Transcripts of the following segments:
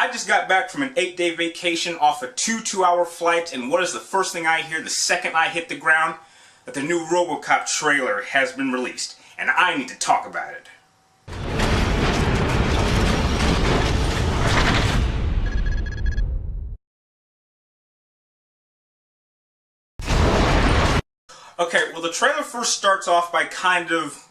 I just got back from an 8-day vacation off a 2-hour flight, and what is the first thing I hear the second I hit the ground? That the new Robocop trailer has been released, and I need to talk about it. Okay, well the trailer first starts off by kind of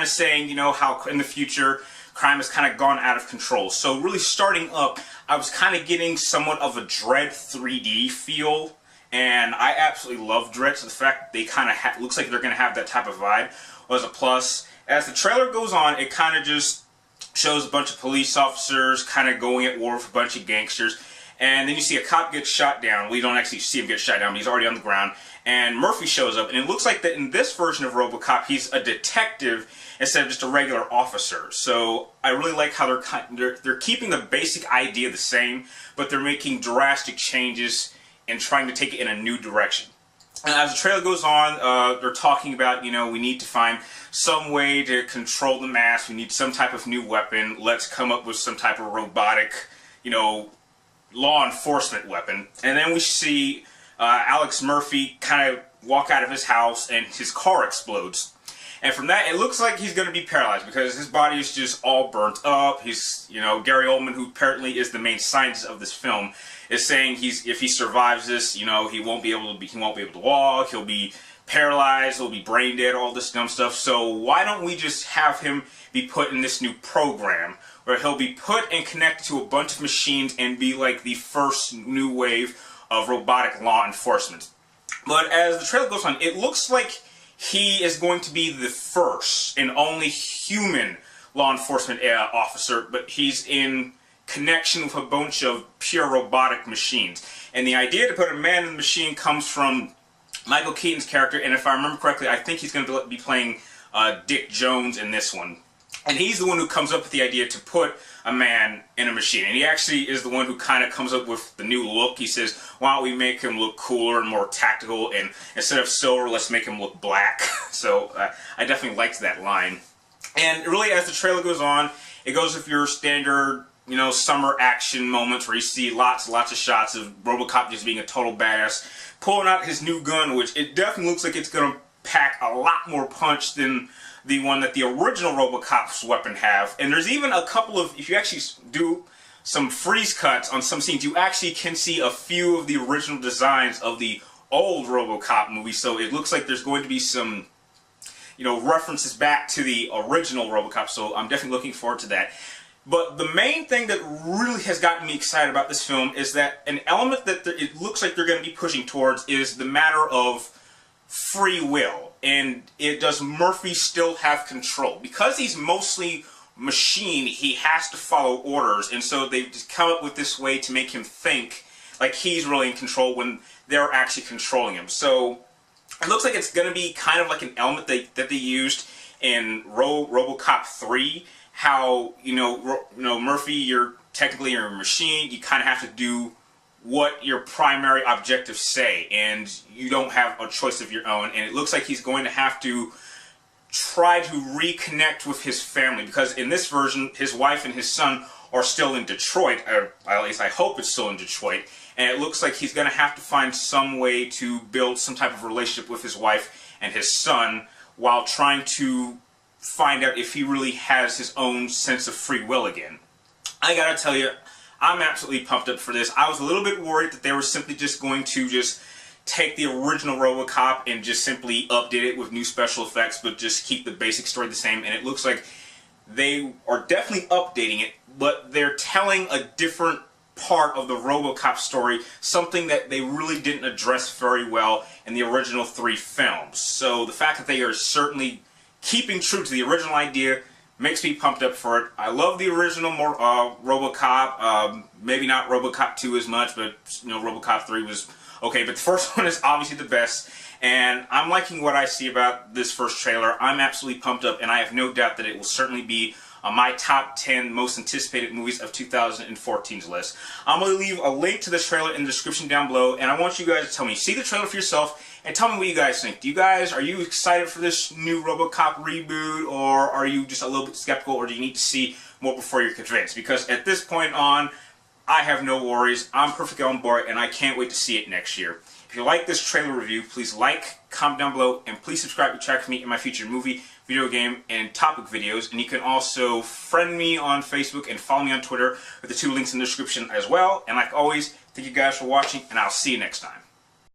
saying, you know, how in the future crime has kind of gone out of control. So really starting up, I was kind of getting somewhat of a Dread 3D feel, and I absolutely love Dread. So the fact they kind of looks like they're going to have that type of vibe was a plus. As the trailer goes on, it kind of just shows a bunch of police officers kind of going at war with a bunch of gangsters. And then you see a cop get shot down. We don't actually see him get shot down, but he's already on the ground. And Murphy shows up, and it looks like that in this version of Robocop, he's a detective instead of just a regular officer. So I really like how they're keeping the basic idea the same, but they're making drastic changes and trying to take it in a new direction. And as the trailer goes on, they're talking about, you know, we need to find some way to control the mass. We need some type of new weapon. Let's come up with some type of robotic, you know, law enforcement weapon. And then we see Alex Murphy kind of walk out of his house and his car explodes. And from that, it looks like he's going to be paralyzed because his body is just all burnt up. He's, you know, Gary Oldman, who apparently is the main scientist of this film, is saying if he survives this, you know, he won't be able to walk. He'll be paralyzed. He'll be brain dead. All this dumb stuff. So why don't we just have him be put in this new program where he'll be put and connected to a bunch of machines and be like the first new wave of robotic law enforcement. But as the trailer goes on, it looks like he is going to be the first and only human law enforcement officer, but he's in connection with a bunch of pure robotic machines. And the idea to put a man in the machine comes from Michael Keaton's character, and if I remember correctly, I think he's going to be playing Dick Jones in this one. And he's the one who comes up with the idea to put a man in a machine. And he actually is the one who kind of comes up with the new look. He says, why don't we make him look cooler and more tactical, and instead of silver, let's make him look black. So I definitely liked that line. And really, as the trailer goes on, it goes with your standard, you know, summer action moments where you see lots of shots of Robocop just being a total badass, pulling out his new gun, which it definitely looks like it's going to pack a lot more punch than the one that the original Robocop's weapon have. And there's even a couple of, if you actually do some freeze cuts on some scenes, you actually can see a few of the original designs of the old Robocop movie. So it looks like there's going to be some, you know, references back to the original Robocop. So I'm definitely looking forward to that. But the main thing that really has gotten me excited about this film is that an element that it looks like they're going to be pushing towards is the matter of free will. And does Murphy still have control? Because he's mostly machine, he has to follow orders, and so they've just come up with this way to make him think like he's really in control when they're actually controlling him. So it looks like it's going to be kind of like an element that they used in Robocop 3, how, you know, Murphy, you're technically a machine, you kind of have to do what your primary objectives say, and you don't have a choice of your own. And it looks like he's going to have to try to reconnect with his family, because in this version, his wife and his son are still in Detroit, or at least I hope it's still in Detroit, and it looks like he's going to have to find some way to build some type of relationship with his wife and his son while trying to find out if he really has his own sense of free will again. I gotta tell you, I'm absolutely pumped up for this. I was a little bit worried that they were simply just going to just take the original Robocop and just simply update it with new special effects, but just keep the basic story the same. And it looks like they are definitely updating it, but they're telling a different part of the Robocop story, something that they really didn't address very well in the original 3 films. So the fact that they are certainly keeping true to the original idea makes me pumped up for it. I love the original Robocop. Maybe not Robocop 2 as much, but you know, Robocop 3 was okay. But the first one is obviously the best, and I'm liking what I see about this first trailer. I'm absolutely pumped up, and I have no doubt that it will certainly be on my top 10 most anticipated movies of 2014's list. I'm going to leave a link to this trailer in the description down below, and I want you guys to tell me, see the trailer for yourself, and tell me what you guys think. Are you excited for this new Robocop reboot, or are you just a little bit skeptical, or do you need to see more before you're convinced? Because at this point on, I have no worries. I'm perfectly on board, and I can't wait to see it next year. If you like this trailer review, please like, comment down below, and please subscribe to check me in my future movie, video game, and topic videos. And you can also friend me on Facebook and follow me on Twitter with the 2 links in the description as well. And like always, thank you guys for watching, and I'll see you next time.